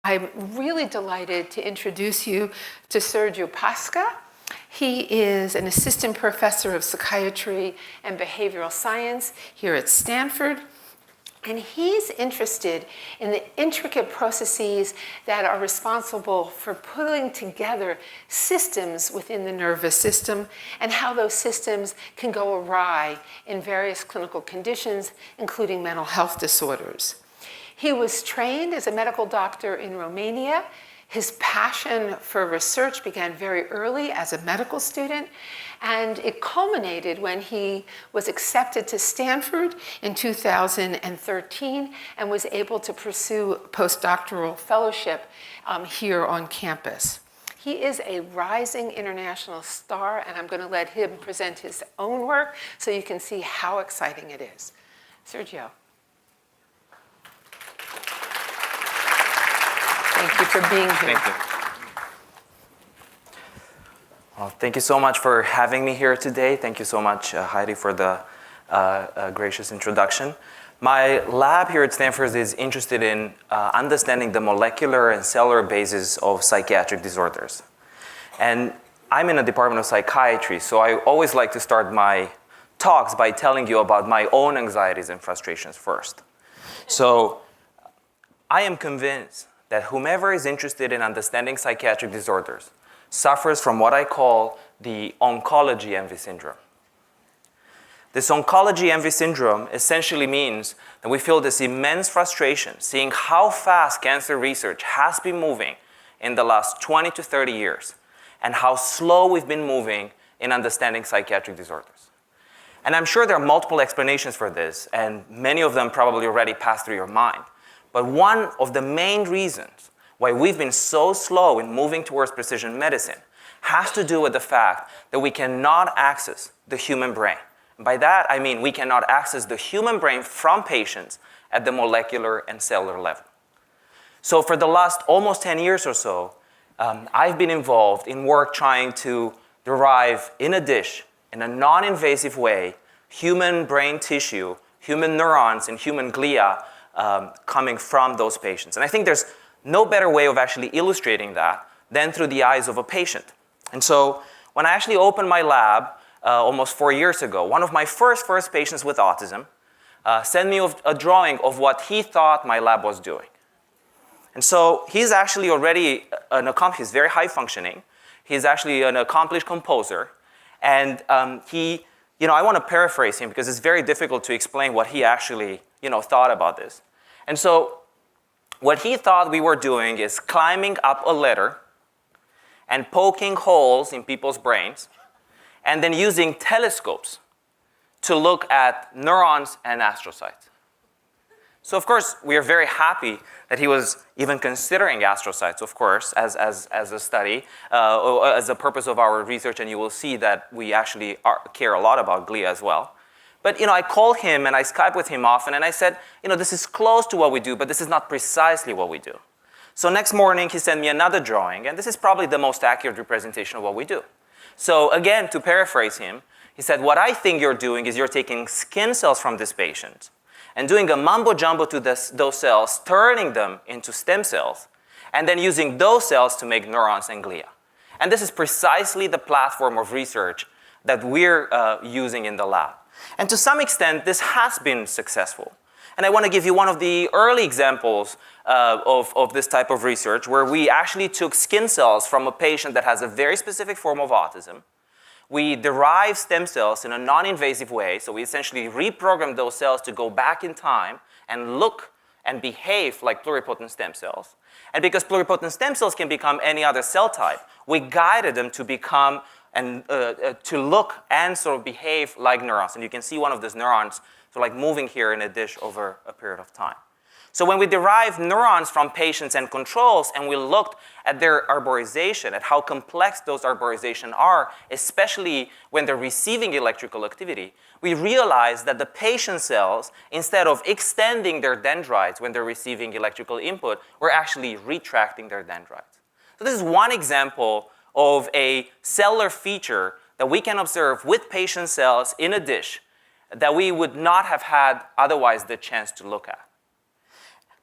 I'm really delighted to introduce you to Sergiu Pasca. He is an assistant professor of psychiatry and behavioral science here at Stanford. And he's interested in the intricate processes that are responsible for putting together systems within the nervous system and how those systems can go awry in various clinical conditions, including mental health disorders. He was trained as a medical doctor in Romania. His passion for research began very early as a medical student, and it culminated when he was accepted to Stanford in 2013 and was able to pursue postdoctoral fellowship here on campus. He is a rising international star, and I'm going to let him present his own work so you can see how exciting it is. Sergio. Thank you for being here. Thank you. Well, thank you so much for having me here today. Thank you so much, Heidi, for the gracious introduction. My lab here at Stanford is interested in understanding the molecular and cellular basis of psychiatric disorders. And I'm in a department of psychiatry, so I always like to start my talks by telling you about my own anxieties and frustrations first. So I am convinced that whomever is interested in understanding psychiatric disorders suffers from what I call the oncology envy syndrome. This oncology envy syndrome essentially means that we feel this immense frustration seeing how fast cancer research has been moving in the last 20 to 30 years and how slow we've been moving in understanding psychiatric disorders. And I'm sure there are multiple explanations for this, and many of them probably already passed through your mind. But one of the main reasons why we've been so slow in moving towards precision medicine has to do with the fact that we cannot access the human brain. And by that, I mean we cannot access the human brain from patients at the molecular and cellular level. So for the last almost 10 years or so, I've been involved in work trying to derive in a dish, in a non-invasive way, human brain tissue, human neurons, and human glia coming from those patients. And I think there's no better way of actually illustrating that than through the eyes of a patient. And so when I actually opened my lab almost 4 years ago, one of my first patients with autism sent me a drawing of what he thought my lab was doing. And so he's actually already he's very high functioning. He's actually an accomplished composer. And I want to paraphrase him because it's very difficult to explain what he actually thought about this. And so what he thought we were doing is climbing up a ladder and poking holes in people's brains and then using telescopes to look at neurons and astrocytes. So of course, we are very happy that he was even considering astrocytes, of course, as a study, as a purpose of our research, and you will see that we actually care a lot about glia as well. But I called him and I Skype with him often and I said, this is close to what we do, but this is not precisely what we do. So next morning he sent me another drawing, and this is probably the most accurate representation of what we do. So again, to paraphrase him, he said, what I think you're doing is you're taking skin cells from this patient and doing a mumbo jumbo to those cells, turning them into stem cells, and then using those cells to make neurons and glia. And this is precisely the platform of research that we're using in the lab. And to some extent, this has been successful. And I want to give you one of the early examples of this type of research where we actually took skin cells from a patient that has a very specific form of autism. We derived stem cells in a non-invasive way, so we essentially reprogrammed those cells to go back in time and look and behave like pluripotent stem cells. And because pluripotent stem cells can become any other cell type, we guided them to become and to look and sort of behave like neurons. And you can see one of those neurons sort of like moving here in a dish over a period of time. So when we derived neurons from patients and controls and we looked at their arborization, at how complex those arborizations are, especially when they're receiving electrical activity, we realized that the patient cells, instead of extending their dendrites when they're receiving electrical input, were actually retracting their dendrites. So this is one example of a cellular feature that we can observe with patient cells in a dish that we would not have had otherwise the chance to look at.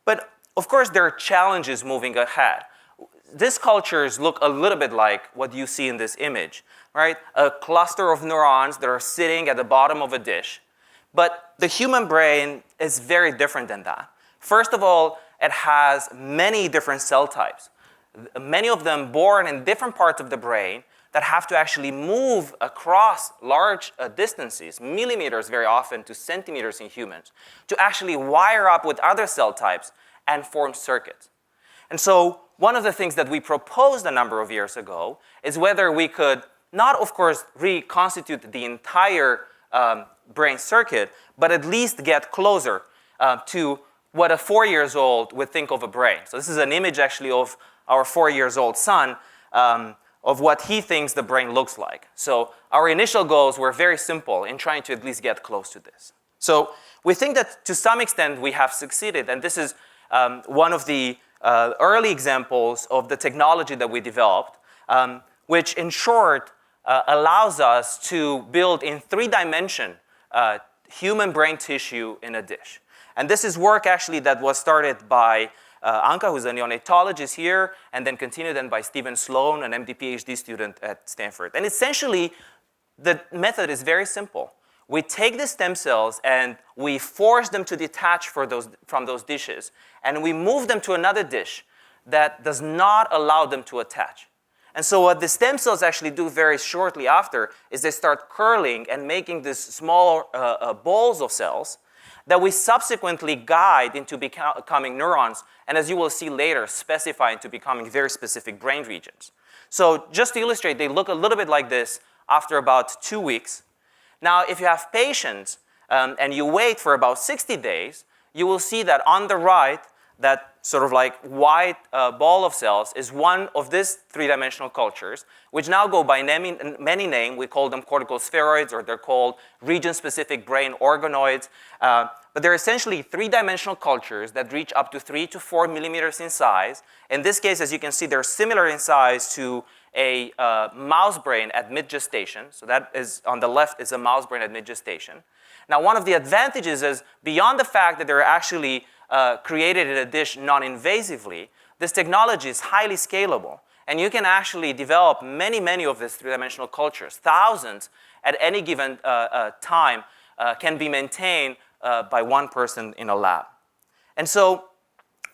But of course, there are challenges moving ahead. These cultures look a little bit like what you see in this image, right? A cluster of neurons that are sitting at the bottom of a dish. But the human brain is very different than that. First of all, it has many different cell types, many of them born in different parts of the brain that have to actually move across large distances, millimeters very often to centimeters in humans, to actually wire up with other cell types and form circuits. And so one of the things that we proposed a number of years ago is whether we could not, of course, reconstitute the entire brain circuit, but at least get closer to what a 4-year-old would think of a brain. So this is an image actually of our 4-year-old son, of what he thinks the brain looks like. So our initial goals were very simple in trying to at least get close to this. So we think that to some extent we have succeeded, and this is one of the early examples of the technology that we developed, which in short allows us to build in 3-dimension human brain tissue in a dish. And this is work actually that was started by Anka, who's a neonatologist here, and then continued then by Stephen Sloan, an MD PhD student at Stanford. And essentially, the method is very simple. We take the stem cells and we force them to detach from those dishes, and we move them to another dish that does not allow them to attach. And so what the stem cells actually do very shortly after is they start curling and making these small balls of cells that we subsequently guide into becoming neurons, and as you will see later, specify into becoming very specific brain regions. So just to illustrate, they look a little bit like this after about 2 weeks. Now, if you have patients and you wait for about 60 days, you will see that on the right, that sort of like white ball of cells is one of these 3-dimensional cultures, which now go by many names. We call them cortical spheroids, or they're called region-specific brain organoids. But they're essentially 3-dimensional cultures that reach up to 3 to 4 millimeters in size. In this case, as you can see, they're similar in size to a mouse brain at mid-gestation. So that is, on the left, is a mouse brain at mid-gestation. Now, one of the advantages is, beyond the fact that they're actually created in a dish non-invasively, this technology is highly scalable. And you can actually develop many of these 3-dimensional cultures. Thousands at any given time can be maintained by one person in a lab. And so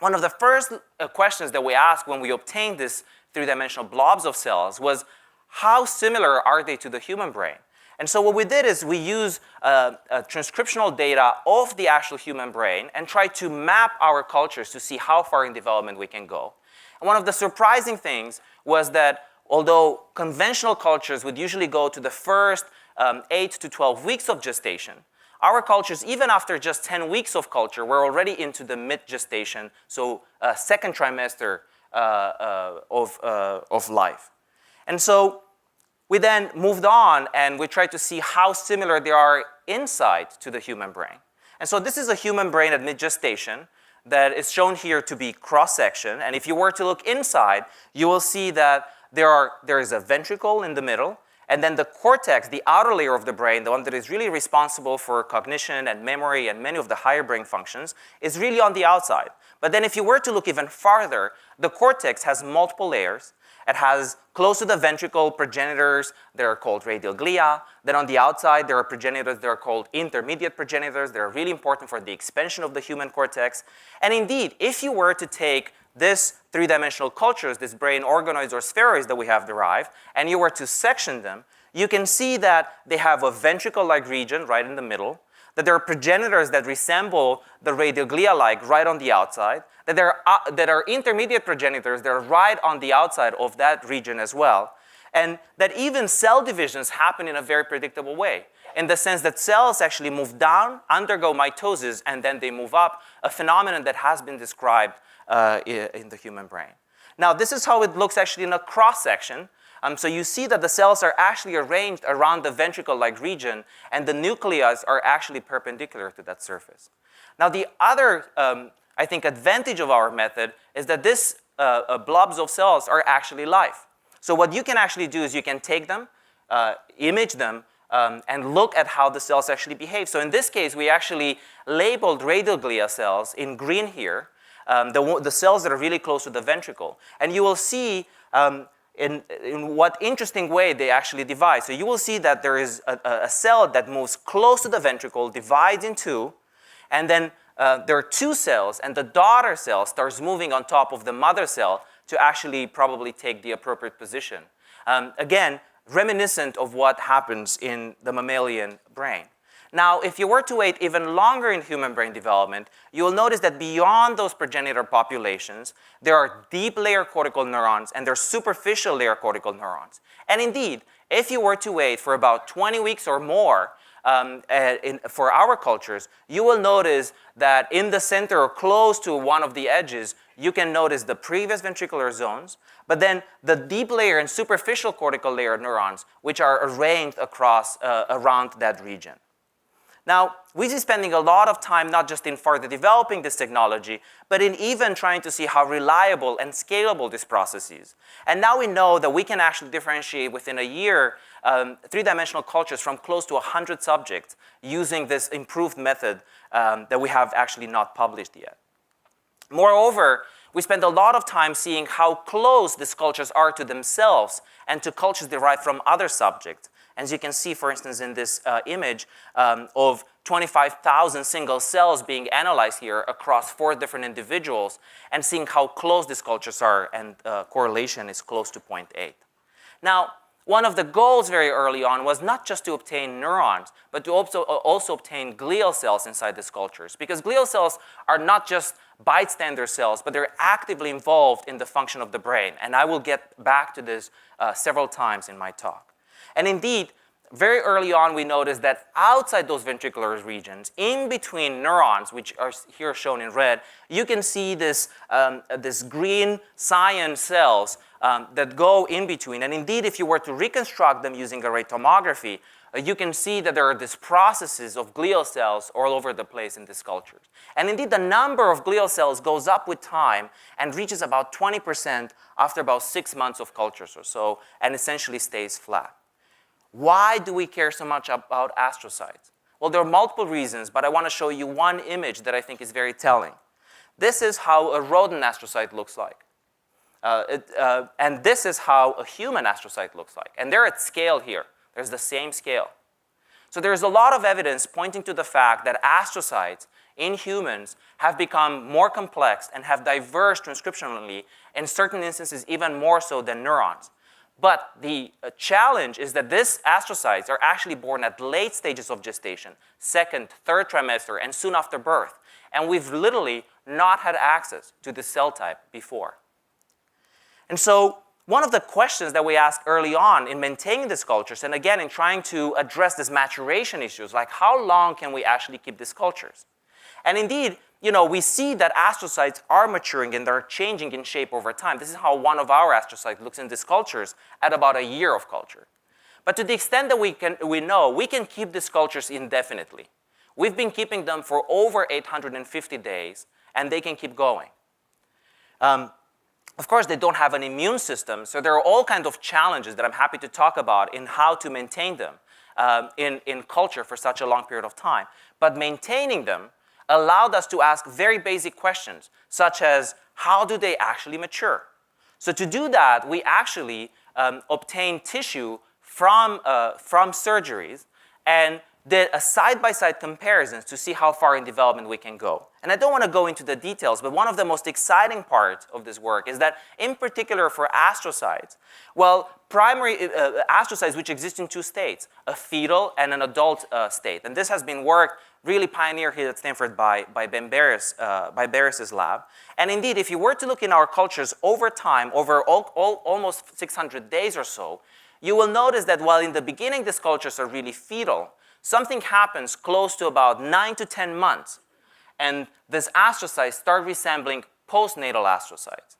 one of the first questions that we asked when we obtained these 3-dimensional blobs of cells was, how similar are they to the human brain? And so what we did is we used transcriptional data of the actual human brain and tried to map our cultures to see how far in development we can go. And one of the surprising things was that although conventional cultures would usually go to the first 8 to 12 weeks of gestation, our cultures, even after just 10 weeks of culture, were already into the mid-gestation, so second trimester of life. And so we then moved on and we tried to see how similar they are inside to the human brain. And so this is a human brain at mid-gestation that is shown here to be cross-section. And if you were to look inside, you will see that there is a ventricle in the middle, and then the cortex, the outer layer of the brain, the one that is really responsible for cognition and memory and many of the higher brain functions, is really on the outside. But then if you were to look even farther, the cortex has multiple layers. It has close to the ventricle progenitors that are called radial glia. Then on the outside, there are progenitors that are called intermediate progenitors. They're really important for the expansion of the human cortex. And indeed, if you were to take this 3-dimensional cultures, these brain organoids or spheroids that we have derived, and you were to section them, you can see that they have a ventricle-like region right in the middle, that there are progenitors that resemble the radial glia-like right on the outside, that there are intermediate progenitors that are right on the outside of that region as well, and that even cell divisions happen in a very predictable way, in the sense that cells actually move down, undergo mitosis, and then they move up, a phenomenon that has been described in the human brain. Now, this is how it looks actually in a cross-section. So you see that the cells are actually arranged around the ventricle-like region, and the nuclei are actually perpendicular to that surface. Now, the other, I think, advantage of our method is that these blobs of cells are actually live. So what you can actually do is you can take them, image them, and look at how the cells actually behave. So in this case, we actually labeled radial glia cells in green here, the cells that are really close to the ventricle. And you will see in what interesting way they actually divide. So you will see that there is a cell that moves close to the ventricle, divides in two, and then there are two cells, and the daughter cell starts moving on top of the mother cell to actually probably take the appropriate position. Again, reminiscent of what happens in the mammalian brain. Now, if you were to wait even longer in human brain development, you will notice that beyond those progenitor populations, there are deep layer cortical neurons and there are superficial layer cortical neurons. And indeed, if you were to wait for about 20 weeks or more for our cultures, you will notice that in the center or close to one of the edges, you can notice the previous ventricular zones, but then the deep layer and superficial cortical layer neurons, which are arranged across around that region. Now, we've been spending a lot of time not just in further developing this technology, but in even trying to see how reliable and scalable this process is. And now we know that we can actually differentiate within a year three-dimensional cultures from close to 100 subjects using this improved method that we have actually not published yet. Moreover, we spend a lot of time seeing how close these cultures are to themselves and to cultures derived from other subjects. As you can see, for instance, in this image of 25,000 single cells being analyzed here across 4 different individuals and seeing how close these cultures are, and correlation is close to 0.8. Now, one of the goals very early on was not just to obtain neurons, but to also obtain glial cells inside these cultures. Because glial cells are not just bystander cells, but they're actively involved in the function of the brain. And I will get back to this several times in my talk. And indeed, very early on, we noticed that outside those ventricular regions, in between neurons, which are here shown in red, you can see this green cyan cells that go in between. And indeed, if you were to reconstruct them using array tomography, you can see that there are these processes of glial cells all over the place in these cultures. And indeed, the number of glial cells goes up with time and reaches about 20% after about 6 months of cultures or so, and essentially stays flat. Why do we care so much about astrocytes? Well, there are multiple reasons, but I want to show you one image that I think is very telling. This is how a rodent astrocyte looks like. And this is how a human astrocyte looks like. And they're at scale here. There's the same scale. So there's a lot of evidence pointing to the fact that astrocytes in humans have become more complex and have diverged transcriptionally, in certain instances even more so than neurons. But the challenge is that these astrocytes are actually born at late stages of gestation, 2nd, 3rd trimester, and soon after birth. And we've literally not had access to this cell type before. And so one of the questions that we asked early on in maintaining these cultures, and again in trying to address these maturation issues, like how long can we actually keep these cultures? And indeed, we see that astrocytes are maturing and they're changing in shape over time. This is how one of our astrocytes looks in these cultures at about a year of culture. But to the extent that we know, we can keep these cultures indefinitely. We've been keeping them for over 850 days, and they can keep going. Of course, they don't have an immune system, so there are all kinds of challenges that I'm happy to talk about in how to maintain them in culture for such a long period of time. But maintaining them allowed us to ask very basic questions, such as, how do they actually mature? So to do that, we actually obtained tissue from surgeries and did a side-by-side comparisons to see how far in development we can go. And I don't want to go into the details, but one of the most exciting parts of this work is that, in particular for astrocytes, well, primary astrocytes which exist in 2 states, a fetal and an adult state. And this has been worked really pioneered here at Stanford by Barris's lab. And indeed, if you were to look in our cultures over time, over almost 600 days or so, you will notice that while in the beginning these cultures are really fetal, something happens close to about 9 to 10 months, and these astrocytes start resembling postnatal astrocytes.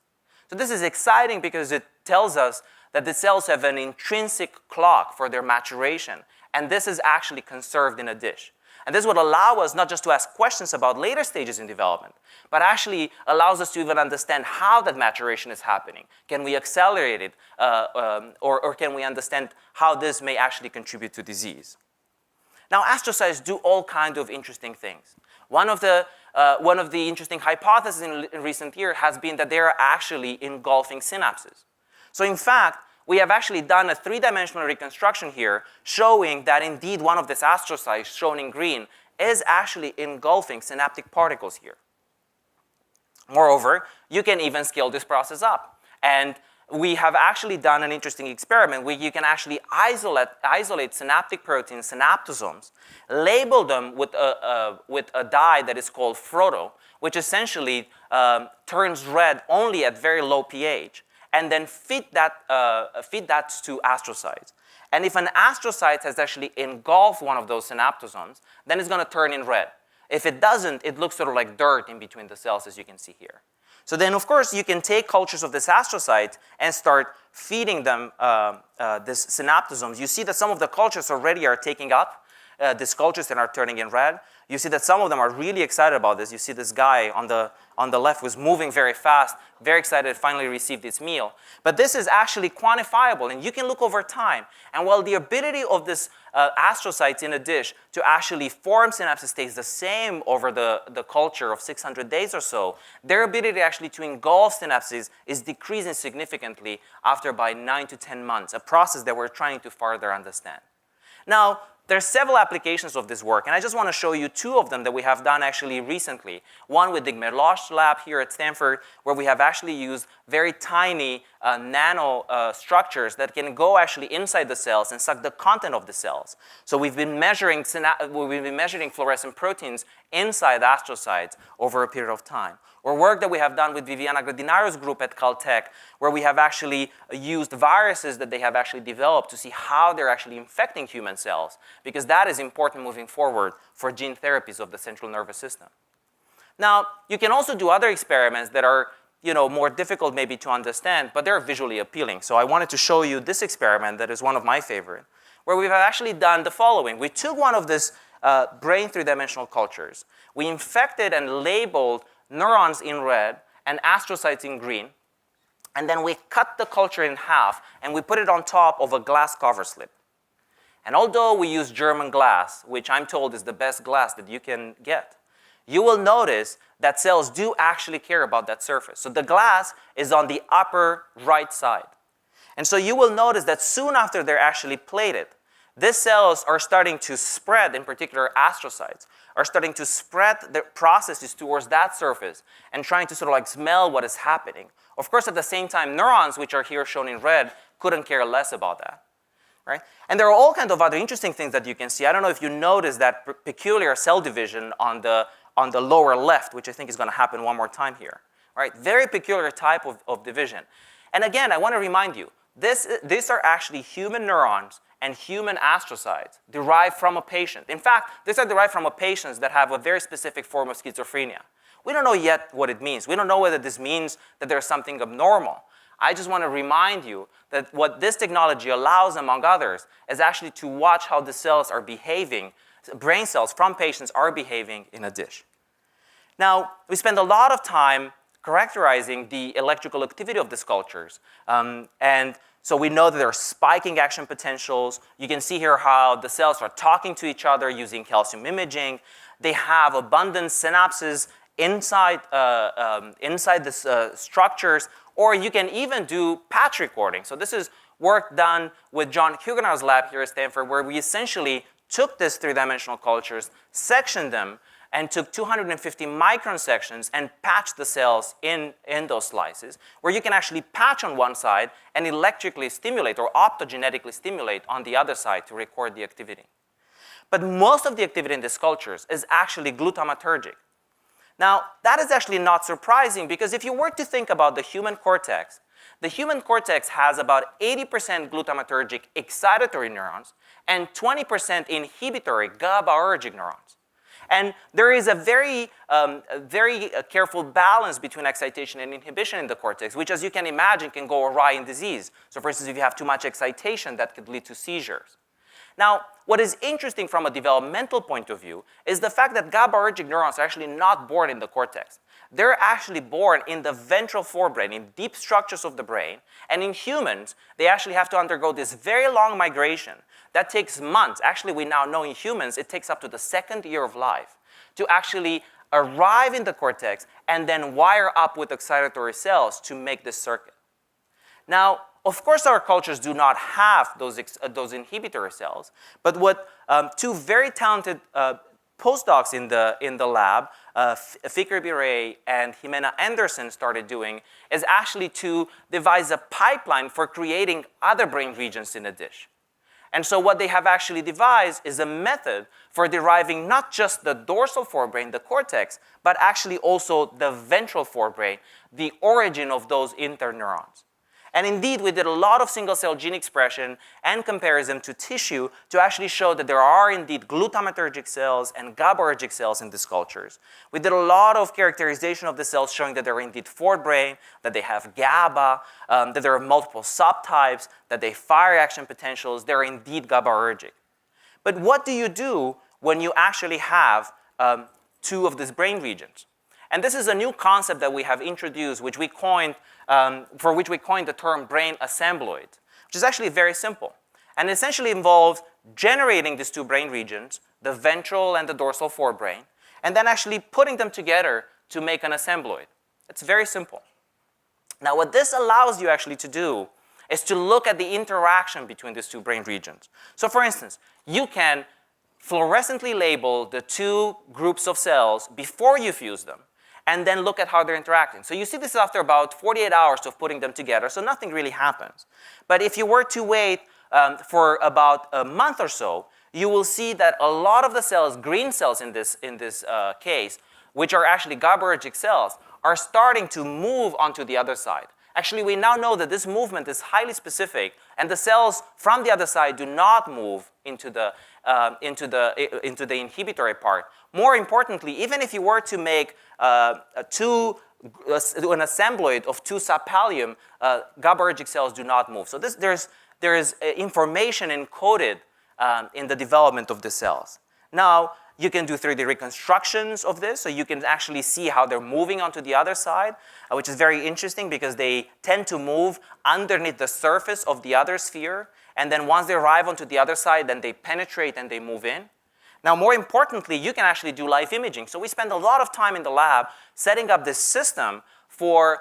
So this is exciting because it tells us that the cells have an intrinsic clock for their maturation, and this is actually conserved in a dish. And this would allow us not just to ask questions about later stages in development, but actually allows us to even understand how that maturation is happening. Can we accelerate it, or can we understand how this may actually contribute to disease? Now, astrocytes do all kinds of interesting things. One of the one of the interesting hypotheses in recent years has been that they are actually engulfing synapses. So in fact, we have actually done a three-dimensional reconstruction here showing that indeed one of these astrocytes shown in green is actually engulfing synaptic particles here. Moreover, you can even scale this process up. And we have actually done an interesting experiment where you can actually isolate synaptic proteins, synaptosomes, label them with a dye that is called Frodo, which essentially turns red only at very low pH, and then feed that to astrocytes. And if an astrocyte has actually engulfed one of those synaptosomes, then it's going to turn in red. If it doesn't, it looks sort of like dirt in between the cells, as you can see here. So then, of course, you can take cultures of this astrocyte and start feeding them these synaptosomes. You see that some of the cultures already are taking up these cultures and are turning in red. You see that some of them are really excited about this. You see this guy on the left was moving very fast, very excited to finally receive this meal. But this is actually quantifiable, and you can look over time. And while the ability of this astrocytes in a dish to actually form synapses stays the same over the culture of 600 days or so, their ability actually to engulf synapses is decreasing significantly after by 9 to 10 months, a process that we're trying to further understand. Now, there are several applications of this work, and I just want to show you two of them that we have done actually recently. One with the Merlosh lab here at Stanford, where we have actually used very tiny nano structures that can go actually inside the cells and suck the content of the cells. So we've been measuring fluorescent proteins inside astrocytes over a period of time. Or work that we have done with Viviana Gradinaro's group at Caltech, where we have actually used viruses that they have actually developed to see how they're actually infecting human cells, because that is important moving forward for gene therapies of the central nervous system. Now, you can also do other experiments that are more difficult maybe to understand, but they're visually appealing. So I wanted to show you this experiment that is one of my favorite, where we've actually done the following. We took one of these brain three-dimensional cultures. We infected and labeled neurons in red and astrocytes in green, and then we cut the culture in half and we put it on top of a glass cover slip. And although we use German glass, which I'm told is the best glass that you can get, you will notice that cells do actually care about that surface. So the glass is on the upper right side. And so you will notice that soon after they're actually plated, these cells are starting to spread, in particular astrocytes, are starting to spread the processes towards that surface and trying to sort of like smell what is happening. Of course, at the same time, neurons, which are here shown in red, couldn't care less about that. Right? And there are all kinds of other interesting things that you can see. I don't know if you noticed that peculiar cell division on the lower left, which I think is going to happen one more time here. Right? Very peculiar type of division. And again, I want to remind you, these are actually human neurons and human astrocytes derived from a patient. In fact, these are derived from patients that have a very specific form of schizophrenia. We don't know yet what it means. We don't know whether this means that there's something abnormal. I just want to remind you that what this technology allows, among others, is actually to watch how the cells are behaving, brain cells from patients are behaving in a dish. Now, we spend a lot of time characterizing the electrical activity of these cultures. And so we know that there are spiking action potentials. You can see here how the cells are talking to each other using calcium imaging. They have abundant synapses inside these structures, or you can even do patch recording. So this is work done with John Huguenot's lab here at Stanford, where we essentially took these three-dimensional cultures, sectioned them, and took 250 micron sections and patched the cells in those slices, where you can actually patch on one side and electrically stimulate or optogenetically stimulate on the other side to record the activity. But most of the activity in these cultures is actually glutamatergic. Now, that is actually not surprising, because if you were to think about the human cortex has about 80% glutamatergic excitatory neurons and 20% inhibitory GABAergic neurons. And there is a very careful balance between excitation and inhibition in the cortex, which, as you can imagine, can go awry in disease. So for instance, if you have too much excitation, that could lead to seizures. Now, what is interesting from a developmental point of view is the fact that GABAergic neurons are actually not born in the cortex. They're actually born in the ventral forebrain, in deep structures of the brain. And in humans, they actually have to undergo this very long migration that takes months. Actually, we now know in humans it takes up to the second year of life to actually arrive in the cortex and then wire up with excitatory cells to make this circuit. Now, of course, our cultures do not have those inhibitory cells, but what two very talented postdocs in the lab, Fikri Birey and Jimena Anderson, started doing is actually to devise a pipeline for creating other brain regions in a dish. And so what they have actually devised is a method for deriving not just the dorsal forebrain, the cortex, but actually also the ventral forebrain, the origin of those interneurons. And indeed, we did a lot of single-cell gene expression and comparison to tissue to actually show that there are indeed glutamatergic cells and GABAergic cells in these cultures. We did a lot of characterization of the cells showing that they're indeed forebrain, that they have GABA, that there are multiple subtypes, that they fire action potentials, they're indeed GABAergic. But what do you do when you actually have two of these brain regions? And this is a new concept that we have introduced, which we coined for which we coined the term brain assembloid, which is actually very simple. And essentially involves generating these two brain regions, the ventral and the dorsal forebrain, and then actually putting them together to make an assembloid. It's very simple. Now, what this allows you actually to do is to look at the interaction between these two brain regions. So for instance, you can fluorescently label the two groups of cells before you fuse them, and then look at how they're interacting. So you see this after about 48 hours of putting them together, so nothing really happens. But if you were to wait for about a month or so, you will see that a lot of the cells, green cells in this case, which are actually GABAergic cells, are starting to move onto the other side. Actually, we now know that this movement is highly specific, and the cells from the other side do not move into the inhibitory part. More importantly, even if you were to make an assembloid of two subpallium, GABAergic cells do not move. So there is information encoded in the development of the cells. Now, you can do 3D reconstructions of this, so you can actually see how they're moving onto the other side, which is very interesting because they tend to move underneath the surface of the other sphere, and then once they arrive onto the other side, then they penetrate and they move in. Now, more importantly, you can actually do live imaging. So we spend a lot of time in the lab setting up this system for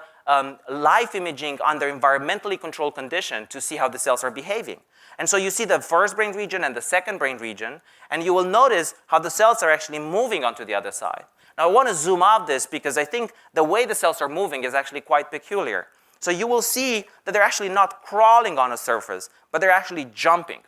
live imaging under environmentally controlled conditions to see how the cells are behaving. And so you see the first brain region and the second brain region, and you will notice how the cells are actually moving onto the other side. Now, I want to zoom out this because I think the way the cells are moving is actually quite peculiar. So you will see that they're actually not crawling on a surface, but they're actually jumping.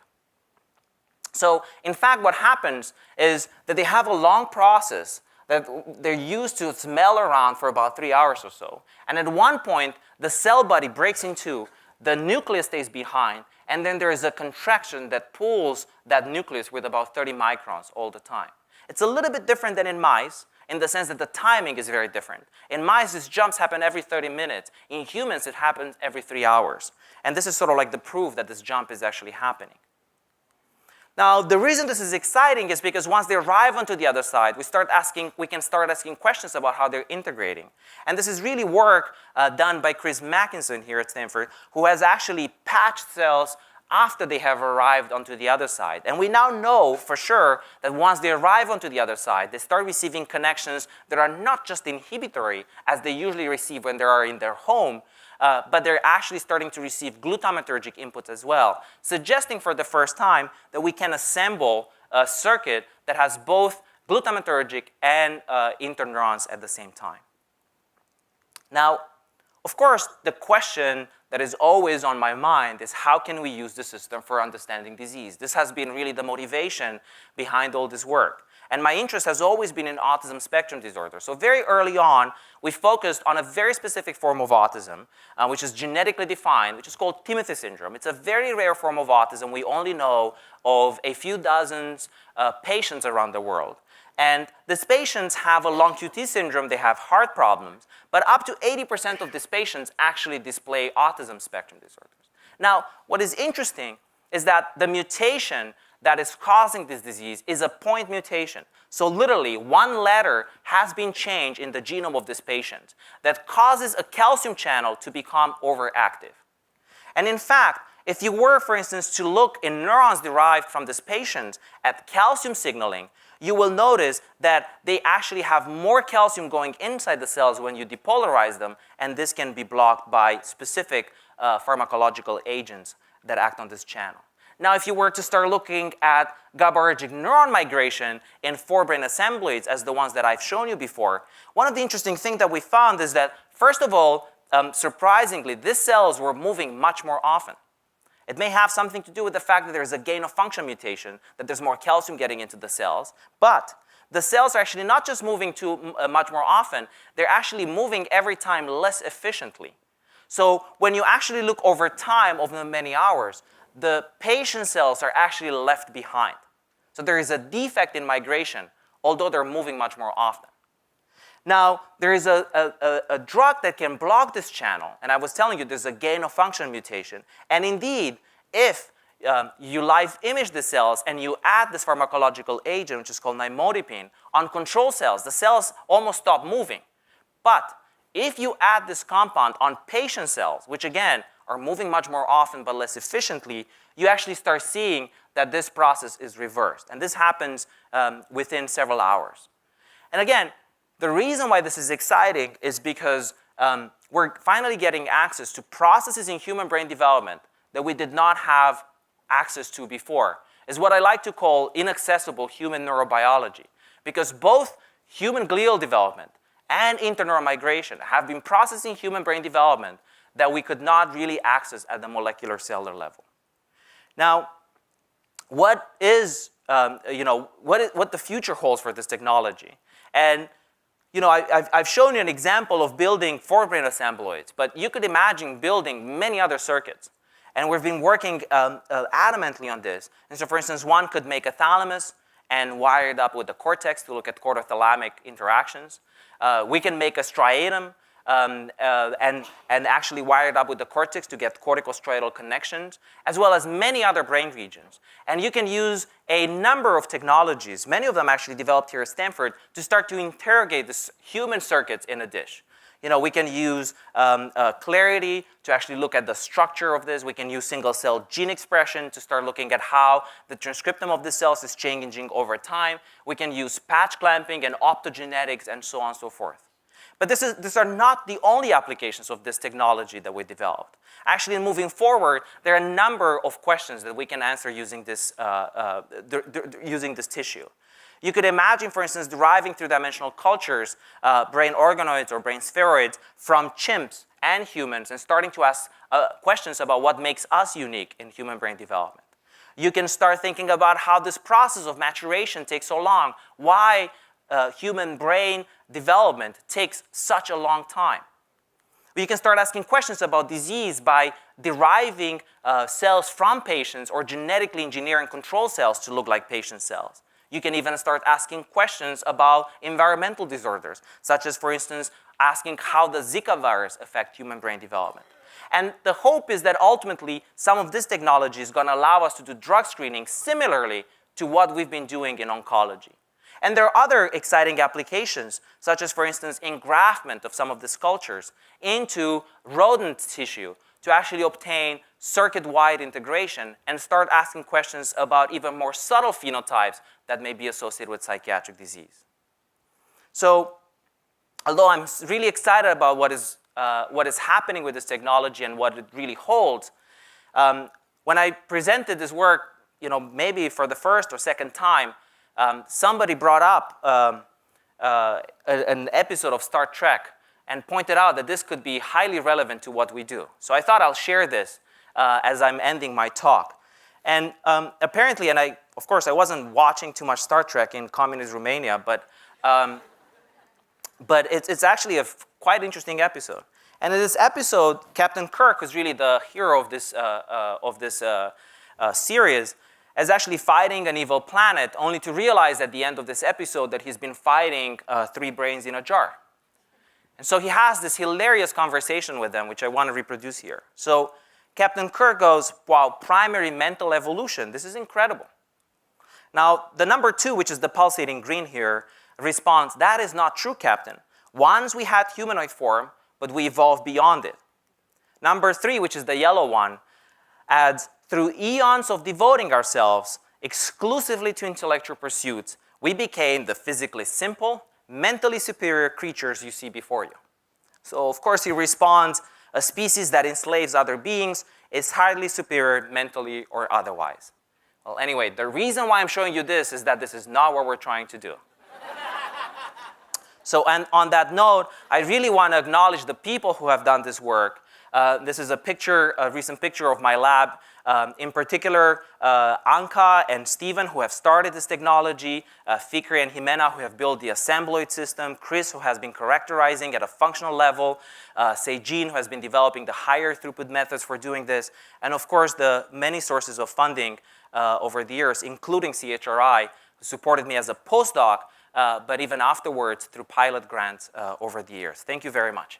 So, in fact, what happens is that they have a long process that they're used to smell around for about 3 hours or so. And at one point, the cell body breaks in two, the nucleus stays behind, and then there is a contraction that pulls that nucleus with about 30 microns all the time. It's a little bit different than in mice, in the sense that the timing is very different. In mice, these jumps happen every 30 minutes. In humans, it happens every 3 hours. And this is sort of like the proof that this jump is actually happening. Now, the reason this is exciting is because once they arrive onto the other side, we can start asking questions about how they're integrating. And this is really work done by Chris Mackinson here at Stanford, who has actually patched cells after they have arrived onto the other side. And we now know for sure that once they arrive onto the other side, they start receiving connections that are not just inhibitory, as they usually receive when they are in their home, but they're actually starting to receive glutamatergic inputs as well, suggesting for the first time that we can assemble a circuit that has both glutamatergic and interneurons at the same time. Now, of course, the question that is always on my mind is how can we use the system for understanding disease? This has been really the motivation behind all this work. And my interest has always been in autism spectrum disorder. So very early on, we focused on a very specific form of autism, which is genetically defined, which is called Timothy syndrome. It's a very rare form of autism. We only know of a few dozens patients around the world. And these patients have a long QT syndrome, they have heart problems, but up to 80% of these patients actually display autism spectrum disorders. Now, what is interesting is that the mutation that is causing this disease is a point mutation. So literally, one letter has been changed in the genome of this patient that causes a calcium channel to become overactive. And in fact, if you were, for instance, to look in neurons derived from this patient at calcium signaling, you will notice that they actually have more calcium going inside the cells when you depolarize them, and this can be blocked by specific pharmacological agents that act on this channel. Now, if you were to start looking at GABAergic neuron migration in forebrain assembloids as the ones that I've shown you before, one of the interesting things that we found is that, first of all, surprisingly, these cells were moving much more often. It may have something to do with the fact that there's a gain of function mutation, that there's more calcium getting into the cells, but the cells are actually not just moving much more often, they're actually moving every time less efficiently. So when you actually look over time, over the many hours, the patient cells are actually left behind. So there is a defect in migration, although they're moving much more often. Now, there is a drug that can block this channel, and I was telling you there's a gain of function mutation. And indeed, if you live image the cells and you add this pharmacological agent, which is called nimodipine, on control cells, the cells almost stop moving. But if you add this compound on patient cells, which again are moving much more often but less efficiently, you actually start seeing that this process is reversed. And this happens within several hours. And again, the reason why this is exciting is because we're finally getting access to processes in human brain development that we did not have access to before. Is what I like to call inaccessible human neurobiology. Because both human glial development and interneural migration have been processing human brain development that we could not really access at the molecular cellular level. Now, what is, what the future holds for this technology? And I've shown you an example of building forebrain assembloids, but you could imagine building many other circuits. And we've been working adamantly on this. And so, for instance, one could make a thalamus and wire it up with the cortex to look at cortothalamic interactions. We can make a striatum and actually wire it up with the cortex to get cortical-striatal connections, as well as many other brain regions. And you can use a number of technologies, many of them actually developed here at Stanford, to start to interrogate these human circuits in a dish. We can use clarity to actually look at the structure of this. We can use single-cell gene expression to start looking at how the transcriptome of the cells is changing over time. We can use patch clamping and optogenetics and so on and so forth. But these are not the only applications of this technology that we developed. Actually, moving forward, there are a number of questions that we can answer using this tissue. You could imagine, for instance, deriving through dimensional cultures brain organoids or brain spheroids from chimps and humans and starting to ask questions about what makes us unique in human brain development. You can start thinking about how this process of maturation takes so long, why human brain development takes such a long time. You can start asking questions about disease by deriving cells from patients or genetically engineering control cells to look like patient cells. You can even start asking questions about environmental disorders, such as, for instance, asking how the Zika virus affect human brain development. And the hope is that ultimately some of this technology is going to allow us to do drug screening similarly to what we've been doing in oncology. And there are other exciting applications, such as, for instance, engraftment of some of these cultures into rodent tissue to actually obtain circuit-wide integration and start asking questions about even more subtle phenotypes that may be associated with psychiatric disease. So, although I'm really excited about what is happening with this technology and what it really holds, when I presented this work, maybe for the first or second time, somebody brought up an episode of Star Trek and pointed out that this could be highly relevant to what we do. So I thought I'll share this as I'm ending my talk. And apparently, and of course, I wasn't watching too much Star Trek in communist Romania, but it's actually a quite interesting episode. And in this episode, Captain Kirk, who's really the hero of this series, is actually fighting an evil planet, only to realize at the end of this episode that he's been fighting 3 brains in a jar. And so he has this hilarious conversation with them, which I want to reproduce here. So Captain Kirk goes, wow, primary mental evolution, this is incredible. Now, the number 2, which is the pulsating green here, responds, that is not true, Captain. Once we had humanoid form, but we evolved beyond it. Number 3, which is the yellow one, adds, through eons of devoting ourselves exclusively to intellectual pursuits, we became the physically simple, mentally superior creatures you see before you. So of course he responds, a species that enslaves other beings is highly superior mentally or otherwise. Well, anyway, the reason why I'm showing you this is that this is not what we're trying to do. So, and on that note, I really want to acknowledge the people who have done this work. This is a recent picture of my lab. In particular, Anka and Steven, who have started this technology, Fikri and Jimena, who have built the Assembloid system, Chris, who has been characterizing at a functional level, Seijin, who has been developing the higher throughput methods for doing this, and of course, the many sources of funding over the years, including CHRI, who supported me as a postdoc, but even afterwards through pilot grants over the years. Thank you very much.